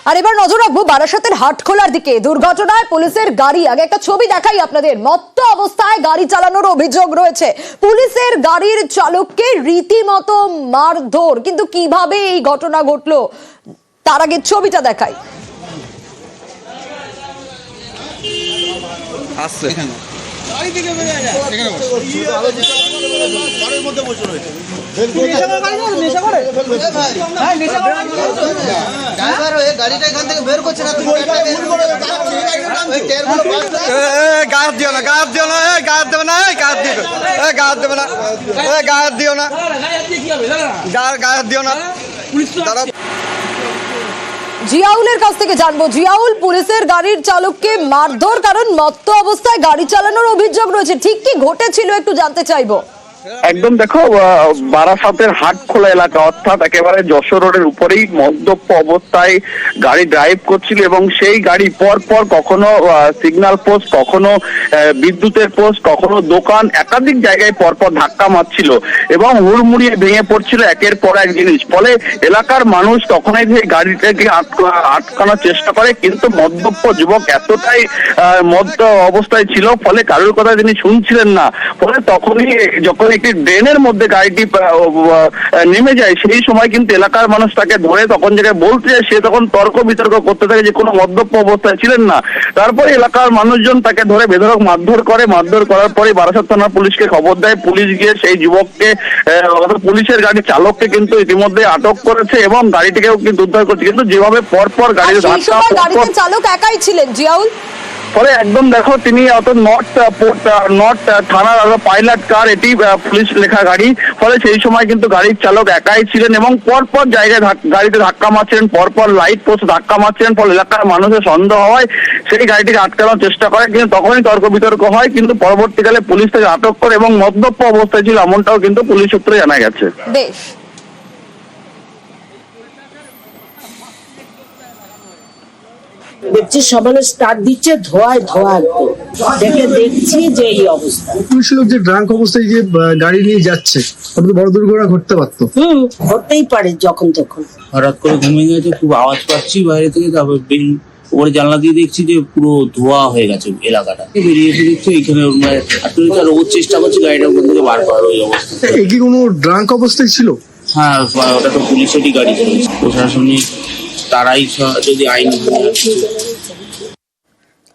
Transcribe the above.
আর এবার নজর রাখবো বারাসাতের হাটখোলার দিকে। দুর্ঘটনায় পুলিশের গাড়ি, আগে একটা ছবি দেখাই আপনাদের, মত্ত অবস্থায় গাড়ি চালানোর অভিযোগ রয়েছে। পুলিশের গাড়ির চালককে রীতিমতো মারধর, কিন্তু কিভাবে এই ঘটনা ঘটলো তার আগে ছবিটা দেখাই। জিয়াউলের কাছ থেকে জানবো, জিয়াউল, পুলিশের গাড়ির চালককে মারধর কারণ মত্ত অবস্থায় গাড়ি চালানোর অভিযোগ রয়েছে, ঠিক কি ঘটেছিল একটু জানতে চাইবো। একদম দেখো, বারাসাতের হাটখোলা এলাকা, অর্থাৎ একেবারে যশোর রোডের উপরেই মদ্যপ অবস্থায় গাড়ি ড্রাইভ করছিল এবং সেই গাড়ি পর পর কখনো সিগন্যাল পোস্ট, কখনো বিদ্যুতের পোস্ট, কখনো দোকান, একাধিক জায়গায় পরপর ধাক্কা মারছিল এবং হুড়মুড়িয়ে ভেঙে পড়ছিল একের পর এক জিনিস। ফলে এলাকার মানুষ তখনই যে গাড়িটাকে আটকানোর চেষ্টা করে, কিন্তু মদ্যপ যুবক এতটাই মদ্য অবস্থায় ছিল, ফলে কারোর কথা তিনি শুনছিলেন না। ফলে তখনই যখন একটি ড্রেনের মধ্যে গাড়িটি নেমে যায়, সেই সময় কিন্তু এলাকার মানুষ তাকে ধরে তখন যেটা বলতে যায়, সে তখন তর্ক বিতর্ক করতে থাকে যে কোনো মদ্যপ অবস্থায় ছিলেন না। তারপরে এলাকার মানুষজন তাকে ধরে বেধড়ক মারধর করে। মারধর করার পরে বারাসাত থানা পুলিশকে খবর দেয়। পুলিশ গিয়ে সেই যুবককে, পুলিশের গাড়ির চালককে কিন্তু ইতিমধ্যে আটক করেছে এবং গাড়িটিকেও কিন্তু উদ্ধার করছে। কিন্তু যেভাবে পরপর গাড়ির গাড়িতে চালক একাই ছিলেন জিয়াউল, ফলে একদম দেখো, তিনি অর্থাৎ নর্থ থানার পাইলট কার, এটি পুলিশ লেখা গাড়ি। ফলে সেই সময় কিন্তু গাড়ির চালক একাই ছিলেন এবং পরপর জায়গায় গাড়িতে ধাক্কা মারছিলেন, পরপর লাইট পোস্ট ধাক্কা মারছিলেন। ফলে এলাকার মানুষের সন্দেহ হয়, সেই গাড়িটিকে আটকানোর চেষ্টা করে, কিন্তু তখনই তর্ক বিতর্ক হয়। কিন্তু পরবর্তীকালে পুলিশ তাকে আটক করে এবং মদ্যপ অবস্থায় ছিল এমনটাও কিন্তু পুলিশ সূত্রে জানা গেছে। বেশ, দেখছি সবাই স্টার্ট দিচ্ছে, ধোয়ায় দেখে দেখছি যে এই অবস্থা। পুলিশ লোক যে ড্রাঙ্ক অবস্থায় যে গাড়ি নিয়ে যাচ্ছে, ওটা তো বড় দুর্ঘটনা ঘটতে পারতো। হতেই পারে যখন তখন। হঠাৎ করে ঘুমিয়ে গেছে, খুব আওয়াজ পাচ্ছি বাইরে থেকে, তারপর ওপরে জানলা দিয়ে দেখছি যে পুরো ধোয়া হয়ে গেছে এলাকাটা। বেরিয়ে এসে দেখছি এইখানে ও চেষ্টা করছে গাড়িটা ওখান থেকে বার করার, ওই অবস্থা। এ কি কোনো ড্রাঙ্ক অবস্থায় ছিল? হ্যাঁ, ওটা তো পুলিশেরই গাড়ি চলেছে। প্রশাসনিক তারাই যদি আইন